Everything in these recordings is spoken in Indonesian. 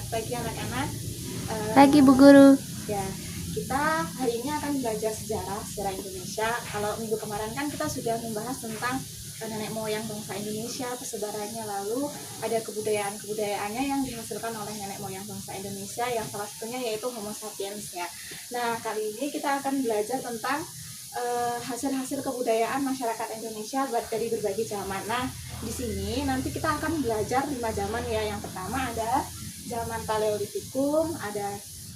Selamat pagi anak-anak. Pagi Bu Guru. Ya, kita hari ini akan belajar sejarah Indonesia. Kalau minggu kemarin kan kita sudah membahas tentang nenek moyang bangsa Indonesia, persebarannya, lalu ada kebudayaan-kebudayaannya yang dihasilkan oleh nenek moyang bangsa Indonesia, yang salah satunya yaitu Homo sapiens ya. Nah, kali ini kita akan belajar tentang hasil-hasil kebudayaan masyarakat Indonesia dari berbagai zaman. Nah, di sini nanti kita akan belajar 5 zaman ya. Yang pertama ada zaman Paleolitikum,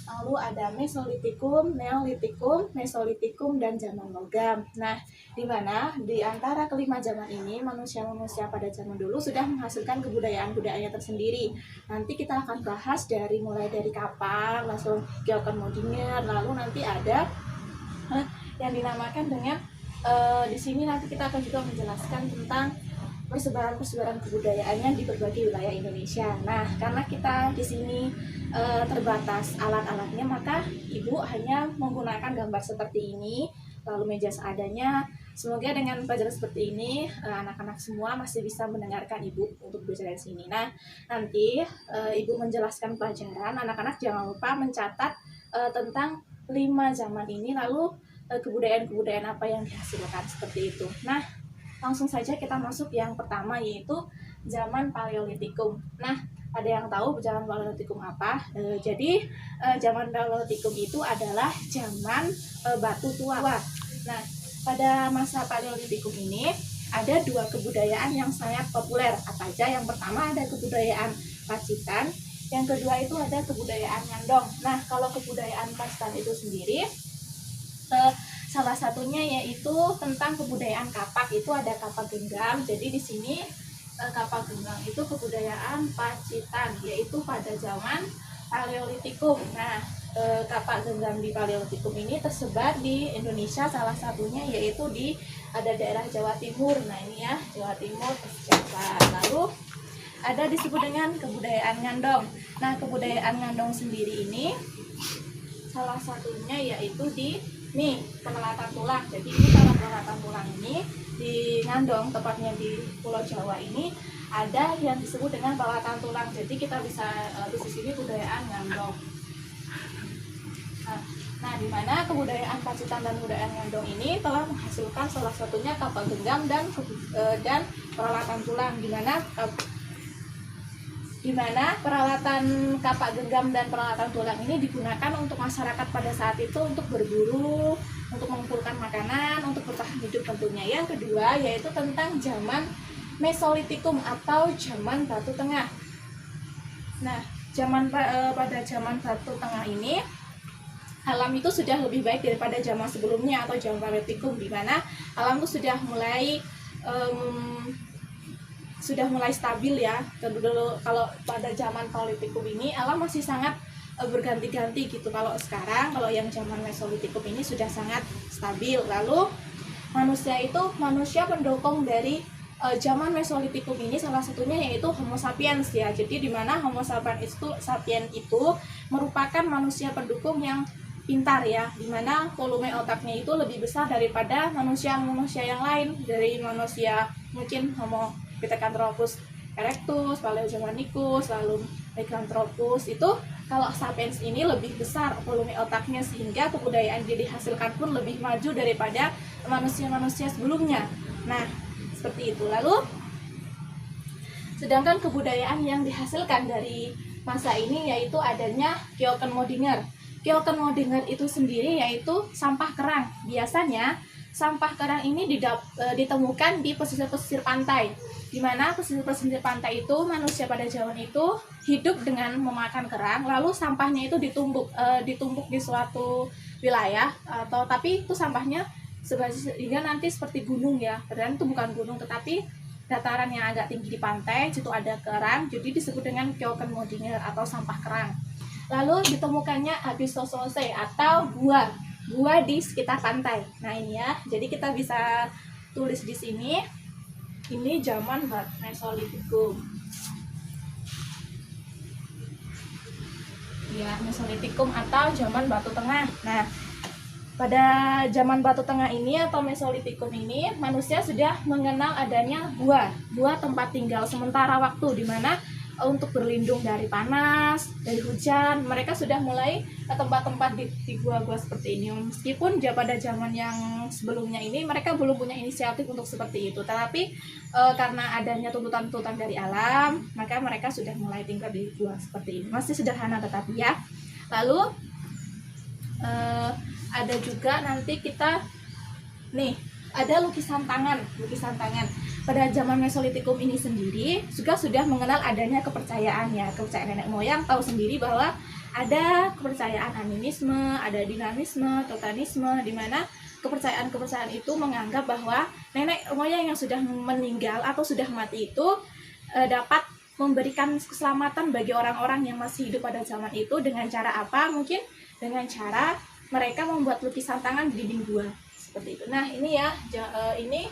lalu ada Mesolitikum, Neolitikum, Mesolitikum, dan zaman logam. Nah, di mana di antara kelima zaman ini manusia-manusia pada zaman dulu sudah menghasilkan kebudayaan-budayaannya tersendiri. Nanti kita akan bahas mulai dari kapan, langsung Geokenmodinger, lalu nanti ada yang dinamakan dengan di sini nanti kita akan juga menjelaskan tentang persebaran kebudayaannya di berbagai wilayah Indonesia. Nah, karena kita di sini terbatas alat-alatnya, maka Ibu hanya menggunakan gambar seperti ini, lalu meja seadanya. Semoga dengan pelajaran seperti ini anak-anak semua masih bisa mendengarkan Ibu untuk belajar di sini. Nah, nanti Ibu menjelaskan pelajaran, anak-anak jangan lupa mencatat tentang 5 zaman ini, lalu kebudayaan-kebudayaan apa yang dihasilkan seperti itu. Nah, langsung saja kita masuk yang pertama, yaitu zaman Paleolitikum. Nah, ada yang tahu zaman Paleolitikum apa? Jadi zaman Paleolitikum itu adalah zaman batu tua. Nah, pada masa Paleolitikum ini ada 2 kebudayaan yang sangat populer. Apa aja? Yang pertama ada kebudayaan Pacitan, yang kedua itu ada kebudayaan Ngandong. Nah, kalau kebudayaan Pacitan itu sendiri, salah satunya yaitu tentang kebudayaan Kapak. Itu ada Kapak Genggam. Jadi di sini Kapak Genggam itu kebudayaan Pacitan, yaitu pada zaman Paleolitikum. Nah, Kapak Genggam di Paleolitikum ini tersebar di Indonesia, salah satunya yaitu ada daerah Jawa Timur. Nah, ini ya, Jawa Timur, Jawa. Lalu ada disebut dengan kebudayaan Ngandong. Nah, kebudayaan Ngandong sendiri ini salah satunya yaitu nih, penelatan tulang. Jadi ini kalau penelatan tulang ini di Ngandong, tepatnya di Pulau Jawa ini, ada yang disebut dengan penelatan tulang. Jadi kita bisa di sini kebudayaan Ngandong. Nah, di mana kebudayaan Pacitan dan kebudayaan Ngandong ini telah menghasilkan salah satunya Kapak Genggam dan peralatan tulang, di mana peralatan Kapak Genggam dan peralatan tulang ini digunakan untuk masyarakat pada saat itu untuk berburu, untuk mengumpulkan makanan, untuk bertahan hidup tentunya. Yang kedua yaitu tentang zaman Mesolitikum atau zaman Batu Tengah. Nah, pada zaman Batu Tengah ini alam itu sudah lebih baik daripada zaman sebelumnya atau zaman Paleolitikum, di mana alam itu sudah mulai stabil ya. Dulu kalau pada zaman Paleolitikum ini alam masih sangat berganti-ganti gitu. Kalau yang zaman Mesolitikum ini sudah sangat stabil. Lalu manusia pendukung dari zaman Mesolitikum ini salah satunya yaitu Homo sapiens ya. Jadi di mana Homo sapiens itu merupakan manusia pendukung yang pintar ya, di mana volume otaknya itu lebih besar daripada manusia yang lain, dari manusia mungkin Homo Pithecanthropus erectus, Paleogermanicus, lalu Pithecanthropus. Itu kalau sapiens ini lebih besar volume otaknya, sehingga kebudayaan yang dihasilkan pun lebih maju daripada manusia-manusia sebelumnya. Nah, seperti itu. Lalu sedangkan kebudayaan yang dihasilkan dari masa ini yaitu adanya Geokenmodinger. Geokenmodinger itu sendiri yaitu sampah kerang. Biasanya sampah kerang ini ditemukan di pesisir-pesisir pantai, di mana pesisir-pesisir pantai itu manusia pada zaman itu hidup dengan memakan kerang, lalu sampahnya itu ditumpuk di suatu wilayah, tapi itu sampahnya sehingga nanti seperti gunung ya, padahal itu bukan gunung tetapi dataran yang agak tinggi di pantai, situ ada kerang, jadi disebut dengan Geokenmodinger atau sampah kerang. Lalu ditemukannya Abyssozoa atau gua di sekitar pantai. Nah, ini ya, jadi kita bisa tulis di sini, ini zaman Mesolitikum ya, Mesolitikum atau zaman Batu Tengah. Nah, pada zaman Batu Tengah ini atau Mesolitikum ini, manusia sudah mengenal adanya gua tempat tinggal sementara waktu, di mana untuk berlindung dari panas, dari hujan. Mereka sudah mulai ke tempat-tempat di gua-gua seperti ini. Meskipun pada zaman yang sebelumnya ini mereka belum punya inisiatif untuk seperti itu, tetapi karena adanya tuntutan-tuntutan dari alam, maka mereka sudah mulai tinggal di gua seperti ini. Masih sederhana tetapi ya. Lalu ada juga nanti kita ada lukisan tangan. Pada zaman Mesolitikum ini sendiri juga sudah mengenal adanya kepercayaan nenek moyang. Tahu sendiri bahwa ada kepercayaan animisme, ada dinamisme, totemisme, di mana kepercayaan itu menganggap bahwa nenek moyang yang sudah meninggal atau sudah mati itu dapat memberikan keselamatan bagi orang-orang yang masih hidup pada zaman itu. Dengan cara apa? Mungkin dengan cara mereka membuat lukisan tangan di dinding gua seperti itu. Nah, ini ya, ini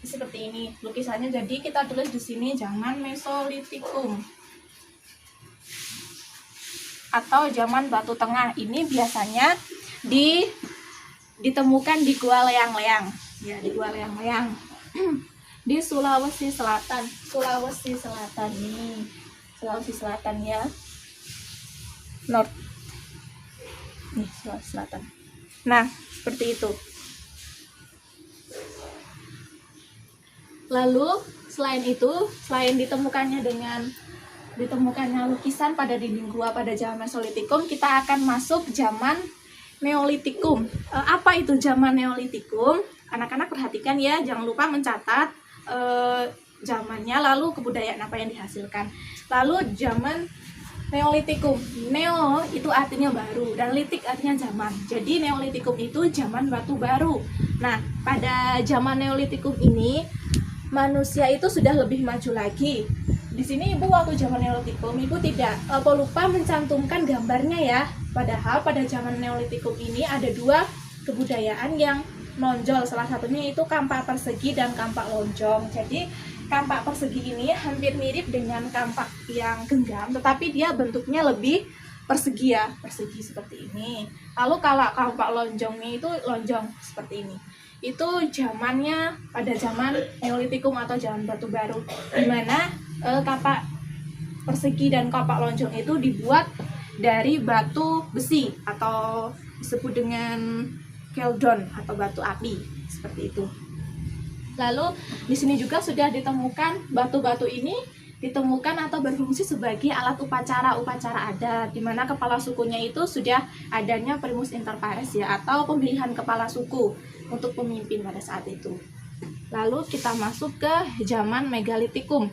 seperti ini lukisannya. Jadi kita tulis di sini zaman Mesolitikum atau zaman Batu Tengah. Ini biasanya ditemukan di Gua Leang-Leang ya, di Gua Leang-Leang di Sulawesi Selatan nih, Sulawesi Selatan ya, North nih, Sulawesi Selatan. Nah, seperti itu. Lalu selain ditemukannya lukisan pada dinding gua pada zaman Mesolitikum, kita akan masuk zaman Neolitikum. Apa itu zaman Neolitikum? Anak-anak perhatikan ya, jangan lupa mencatat zamannya, lalu kebudayaan apa yang dihasilkan. Lalu zaman Neolitikum. Neo itu artinya baru dan litik artinya zaman. Jadi Neolitikum itu zaman batu baru. Nah, pada zaman Neolitikum ini manusia itu sudah lebih maju lagi. Di sini Ibu waktu zaman Neolitikum, Ibu tidak lupa mencantumkan gambarnya ya. Padahal pada zaman Neolitikum ini ada dua kebudayaan yang menonjol. Salah satunya itu kampak persegi dan kampak lonjong. Jadi kampak persegi ini hampir mirip dengan kampak yang genggam, tetapi dia bentuknya lebih persegi ya, persegi seperti ini. Lalu kalau kampak lonjongnya itu lonjong seperti ini. Itu zamannya pada zaman Neolitikum atau zaman batu baru, di mana kapak persegi dan kapak lonjong itu dibuat dari batu besi atau disebut dengan keldon atau batu api seperti itu. Lalu di sini juga sudah ditemukan batu-batu ini ditemukan atau berfungsi sebagai alat upacara adat, di mana kepala sukunya itu sudah adanya primus inter pares ya, atau pemilihan kepala suku untuk pemimpin pada saat itu. Lalu kita masuk ke zaman Megalitikum.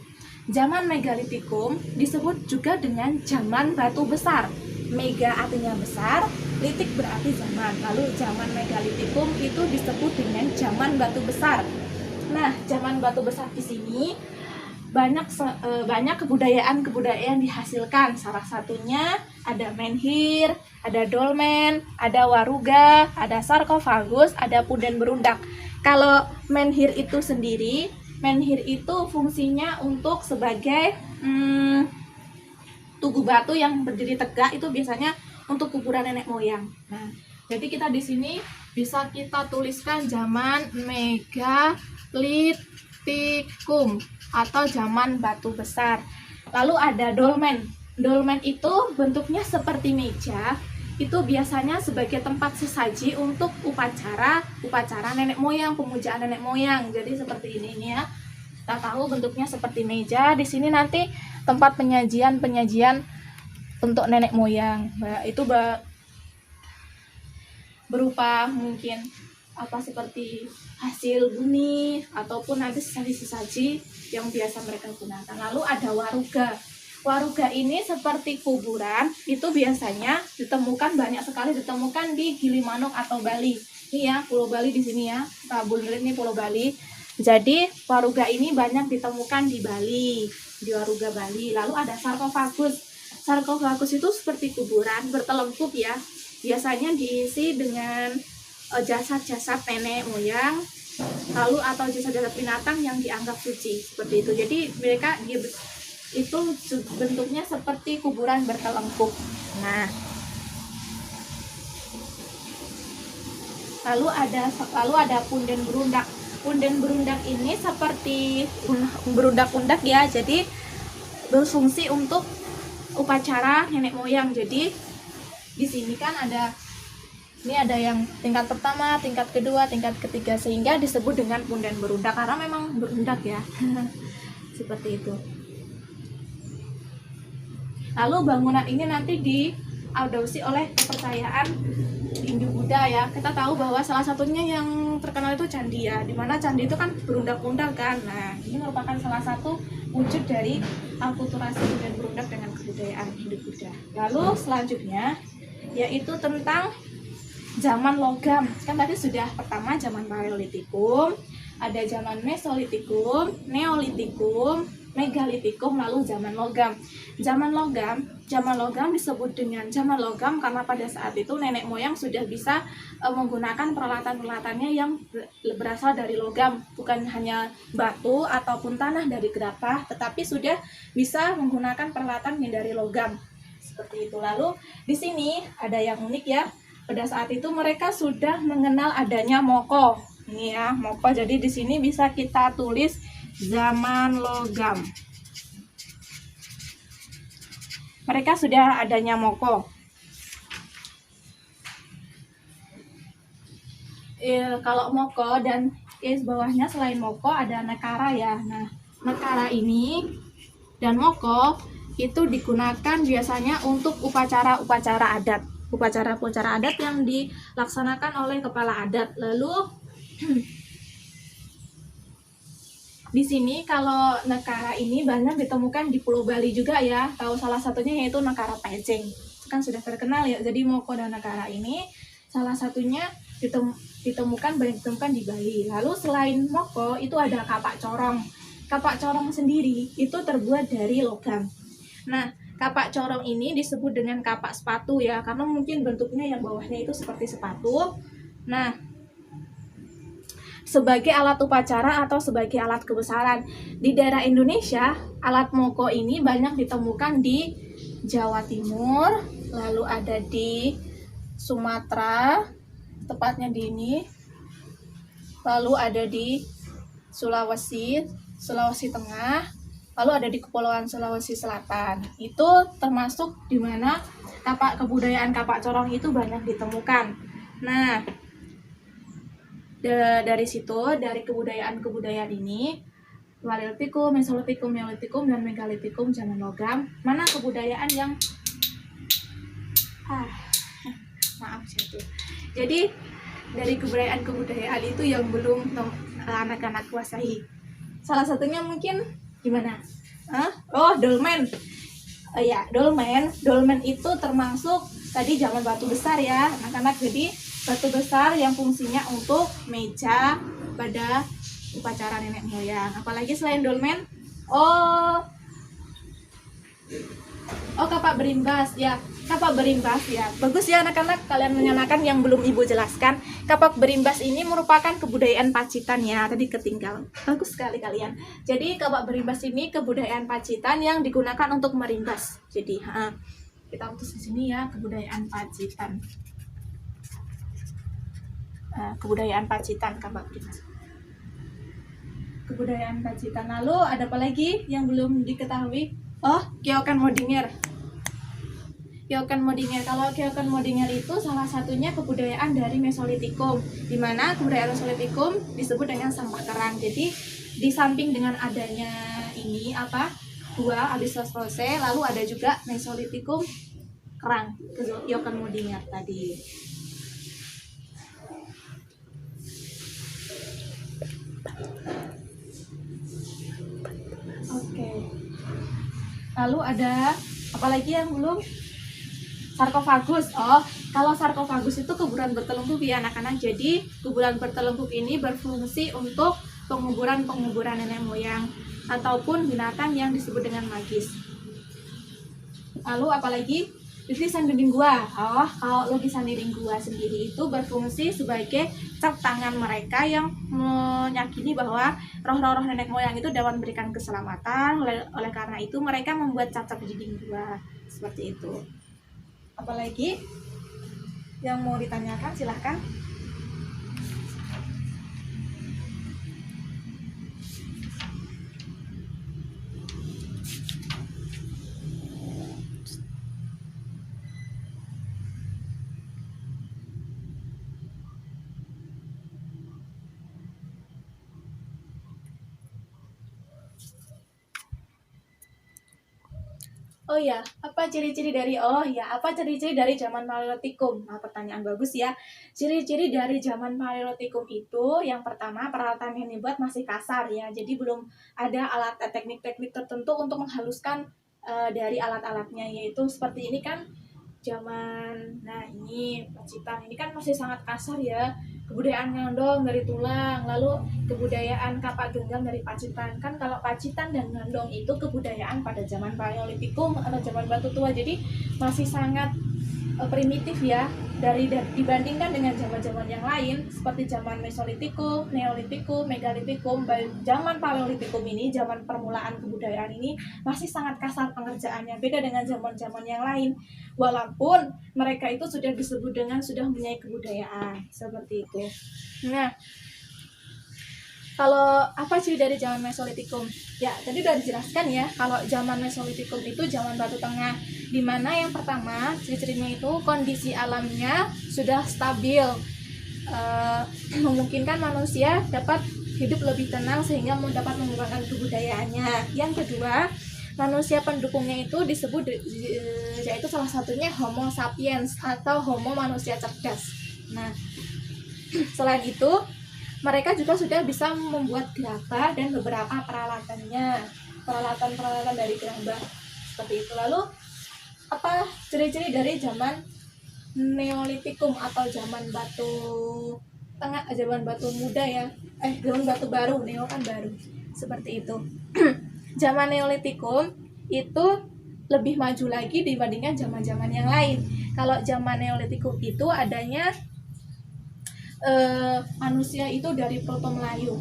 Zaman Megalitikum disebut juga dengan zaman batu besar. Mega artinya besar, litik berarti zaman. Lalu zaman Megalitikum itu disebut dengan zaman batu besar. Nah, zaman batu besar di sini banyak kebudayaan dihasilkan. Salah satunya ada menhir, ada dolmen, ada waruga, ada sarkofagus, ada punden berundak. Kalau menhir itu sendiri, menhir itu fungsinya untuk sebagai tugu batu yang berdiri tegak, itu biasanya untuk kuburan nenek moyang. Nah, jadi kita di sini bisa kita tuliskan zaman Megalitikum atau zaman batu besar. Lalu ada dolmen. Dolmen itu bentuknya seperti meja. Itu biasanya sebagai tempat sesaji untuk upacara nenek moyang, pemujaan nenek moyang. Jadi seperti ini ya. Kita tahu bentuknya seperti meja. Di sini nanti tempat penyajian untuk nenek moyang. Itu berupa mungkin seperti hasil bumi ataupun nanti sesaji yang biasa mereka gunakan. Lalu ada waruga. Waruga ini seperti kuburan, itu biasanya banyak sekali ditemukan di Gilimanuk atau Bali. Ini ya, Pulau Bali di sini ya. Bundaran ini Pulau Bali. Jadi waruga ini banyak ditemukan di Bali, di Waruga Bali. Lalu ada sarkofagus. Sarkofagus itu seperti kuburan bertelengkup ya. Biasanya diisi dengan jasad-jasad nenek moyang, lalu atau jasad-jasad binatang yang dianggap suci seperti itu. Jadi mereka itu bentuknya seperti kuburan bertelengkup. Nah, lalu ada punden berundak. Punden berundak ini seperti berundak-undak ya. Jadi berfungsi untuk upacara nenek moyang. Jadi di sini kan ada yang tingkat pertama, tingkat kedua, tingkat ketiga, sehingga disebut dengan punden berundak karena memang berundak ya. Seperti itu. Lalu bangunan ini nanti diadopsi oleh kepercayaan Hindu-Buddha ya. Kita tahu bahwa salah satunya yang terkenal itu candi ya, dimana candi itu kan berundak-undak kan. Nah, ini merupakan salah satu wujud dari akulturasi punden berundak dengan kebudayaan Hindu-Buddha. Lalu selanjutnya yaitu tentang zaman logam. Kan tadi sudah pertama zaman Paleolitikum, ada zaman Mesolitikum, Neolitikum, Megalitikum, lalu zaman logam. Zaman logam disebut dengan zaman logam karena pada saat itu nenek moyang sudah bisa menggunakan peralatan-peralatannya yang berasal dari logam, bukan hanya batu ataupun tanah dari gerabah, tetapi sudah bisa menggunakan peralatan yang dari logam. Seperti itu. Lalu di sini ada yang unik ya. Pada saat itu mereka sudah mengenal adanya moko. Ini ya, moko. Jadi di sini bisa kita tulis zaman logam. Mereka sudah adanya moko. Kalau moko dan bawahnya selain moko ada nekara ya. Nah, nekara ini dan moko itu digunakan biasanya untuk upacara-upacara adat. Upacara-upacara adat yang dilaksanakan oleh kepala adat. Lalu di sini kalau nekara ini banyak ditemukan di Pulau Bali juga ya. Tahu salah satunya yaitu nekara peceng. Kan sudah terkenal ya. Jadi moko dan nekara ini salah satunya banyak ditemukan di Bali. Lalu selain moko itu ada kapak corong. Kapak corong sendiri itu terbuat dari logam. Nah, kapak corong ini disebut dengan kapak sepatu ya, karena mungkin bentuknya yang bawahnya itu seperti sepatu. Nah, sebagai alat upacara atau sebagai alat kebesaran. Di daerah Indonesia, alat moko ini banyak ditemukan di Jawa Timur, lalu ada di Sumatera, tepatnya di ini, lalu ada di Sulawesi Tengah, lalu ada di Kepulauan Sulawesi Selatan. Itu termasuk di mana kebudayaan kapak corong itu banyak ditemukan. Nah, dari situ, dari kebudayaan ini, Paleolitikum, Mesolitikum, Neolitikum, dan Megalitikum zaman logam, mana kebudayaan yang maaf jatuh. Jadi dari kebudayaan itu yang belum anak-anak kuasai. Salah satunya mungkin gimana? Dolmen. Ya, dolmen itu termasuk tadi zaman batu besar ya, anak-anak. Jadi batu besar yang fungsinya untuk meja pada upacara nenek moyang. Apalagi selain dolmen, kapak berimbas ya. Kapak berimbas ya. Bagus ya anak-anak, kalian menyalakan yang belum Ibu jelaskan. Kapak berimbas ini merupakan kebudayaan Pacitan ya. Tadi ketinggalan. Bagus sekali kalian. Jadi kapak berimbas ini kebudayaan Pacitan yang digunakan untuk merimbas. Jadi kita tulis di sini ya, kebudayaan Pacitan. Kebudayaan Pacitan, kapak berimbas. Kebudayaan Pacitan. Lalu ada apa lagi yang belum diketahui? Kyokan Modinger. Kalau Kyokan Modinger itu salah satunya kebudayaan dari Mesolitikum, di mana kebudayaan Mesolitikum disebut dengan sampah kerang. Jadi di samping dengan adanya ini gua Abyssosrose, lalu ada juga Mesolitikum kerang, Kyokan Modinger tadi. Oke. Lalu ada apa lagi yang belum? Sarkofagus. Kalau sarkofagus itu kuburan bertelungkup ya anak-anak. Jadi kuburan bertelungkup ini berfungsi untuk penguburan nenek moyang ataupun binatang yang disebut dengan magis. Lalu apalagi lukisan dinding gua. Kalau lukisan dinding gua sendiri itu berfungsi sebagai cap tangan mereka yang meyakini bahwa roh-roh nenek moyang itu dapat memberikan keselamatan. Oleh karena itu mereka membuat cap-cap di dinding gua seperti itu. Apalagi yang mau ditanyakan, silahkan. Oh ya, apa ciri-ciri dari apa ciri-ciri dari zaman Paleolitikum? Nah, pertanyaan bagus ya. Ciri-ciri dari zaman Paleolitikum itu yang pertama peralatan yang dibuat masih kasar ya. Jadi belum ada alat teknik-teknik tertentu untuk menghaluskan dari alat-alatnya, yaitu seperti ini kan zaman, nah ini Pacitan ini kan masih sangat kasar ya, kebudayaan Ngandong dari tulang, lalu kebudayaan Kapak Genggam dari Pacitan. Kan kalau Pacitan dan Ngandong itu kebudayaan pada zaman Paleolitikum atau zaman Batu Tua, jadi masih sangat primitif ya, dibandingkan dengan zaman-zaman yang lain seperti zaman Mesolitikum, Neolitikum, Megalitikum. Zaman Paleolitikum ini, zaman permulaan kebudayaan ini masih sangat kasar pengerjaannya, beda dengan zaman-zaman yang lain. Walaupun mereka itu sudah disebut dengan sudah mempunyai kebudayaan seperti itu. Nah, kalau apa sih dari zaman Mesolitikum? Ya, tadi udah dijelaskan ya, kalau zaman Mesolitikum itu zaman Batu Tengah, di mana yang pertama ciri-cirinya itu kondisi alamnya sudah stabil, memungkinkan manusia dapat hidup lebih tenang sehingga dapat mengembangkan kebudayaannya. Yang kedua, manusia pendukungnya itu disebut yaitu salah satunya Homo sapiens atau Homo manusia cerdas. Nah, selain itu mereka juga sudah bisa membuat gerabah dan beberapa peralatannya, peralatan dari gerabah seperti itu. Lalu apa ciri-ciri dari zaman Neolitikum atau zaman Batu Tengah, zaman Batu Muda ya, zaman Batu Baru, Neo kan baru, seperti itu. Zaman Neolitikum itu lebih maju lagi dibandingkan zaman-zaman yang lain. Kalau zaman Neolitikum itu adanya manusia itu dari Proto Melayu.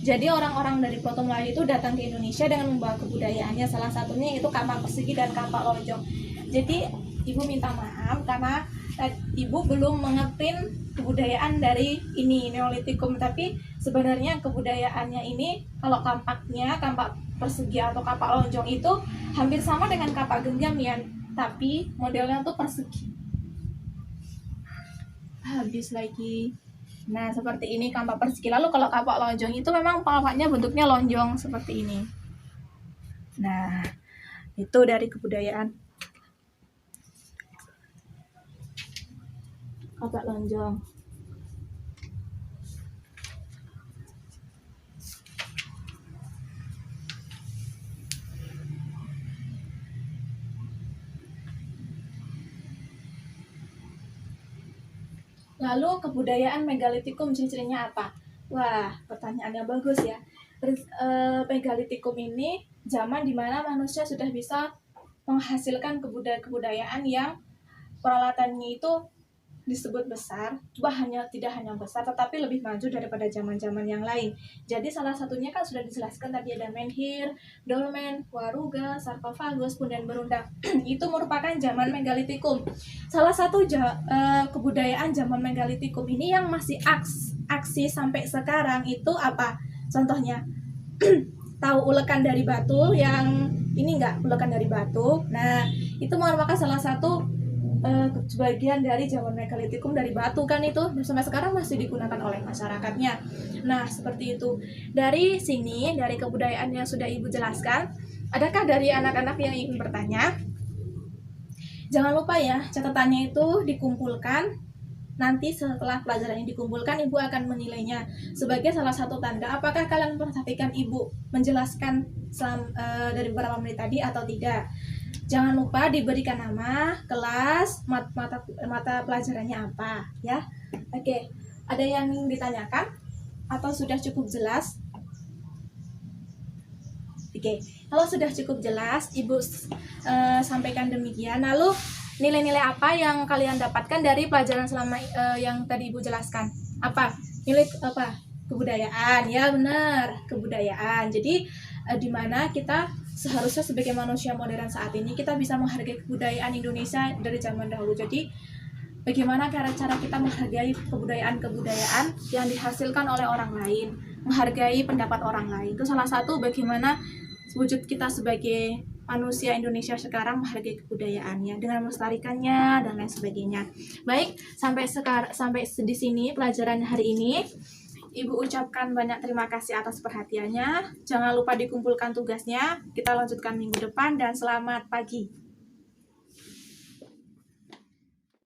Jadi orang-orang dari Proto Melayu itu datang ke Indonesia dengan membawa kebudayaannya, salah satunya itu kampak persegi dan kampak lonjong. Jadi ibu minta maaf karena ibu belum mengerti kebudayaan dari ini Neolitikum, tapi sebenarnya kebudayaannya ini kalau kampaknya, kampak persegi atau kampak lonjong itu hampir sama dengan kampak genggam ya, tapi modelnya tuh persegi. Habis lagi. Nah, seperti ini kampak persegi. Lalu kalau kampak lonjong itu memang kampaknya bentuknya lonjong seperti ini. Nah, itu dari kebudayaan kampak lonjong. Lalu kebudayaan Megalitikum ciri-cirinya apa? Wah, pertanyaan yang bagus ya. Megalitikum ini zaman dimana manusia sudah bisa menghasilkan kebudayaan yang peralatannya itu disebut besar, tidak hanya besar tetapi lebih maju daripada zaman-zaman yang lain. Jadi salah satunya kan sudah dijelaskan tadi, ada menhir, dolmen, waruga, sarkofagus, punden berundak. Itu merupakan zaman Megalitikum. Salah satu kebudayaan zaman Megalitikum ini yang masih aksi sampai sekarang itu apa? Contohnya tahu ulekan dari batu yang ini enggak, ulekan dari batu. Nah, itu merupakan salah satu sebagian dari zaman Megalitikum dari batu kan, itu sampai sekarang masih digunakan oleh masyarakatnya. Nah, seperti itu. Dari sini, dari kebudayaan yang sudah ibu jelaskan, adakah dari anak-anak yang ingin bertanya? Jangan lupa ya, catatannya itu dikumpulkan. Nanti setelah pelajaran ini dikumpulkan, ibu akan menilainya sebagai salah satu tanda apakah kalian memperhatikan ibu menjelaskan dari beberapa menit tadi atau tidak. Jangan lupa diberikan nama, kelas, mata pelajarannya apa ya. Oke, ada yang ditanyakan atau sudah cukup jelas? Oke, kalau sudah cukup jelas, ibu sampaikan demikian. Lalu nilai-nilai apa yang kalian dapatkan dari pelajaran selama yang tadi ibu jelaskan? Apa? Nilai apa? Kebudayaan, ya benar, kebudayaan. Jadi di mana kita seharusnya sebagai manusia modern saat ini kita bisa menghargai kebudayaan Indonesia dari zaman dahulu. Jadi bagaimana cara kita menghargai kebudayaan yang dihasilkan oleh orang lain, menghargai pendapat orang lain. Itu salah satu bagaimana wujud kita sebagai manusia Indonesia sekarang menghargai kebudayaannya dengan melestarikannya dan lain sebagainya. Baik, sampai di sini pelajaran hari ini. Ibu ucapkan banyak terima kasih atas perhatiannya. Jangan lupa dikumpulkan tugasnya. Kita lanjutkan minggu depan dan selamat pagi.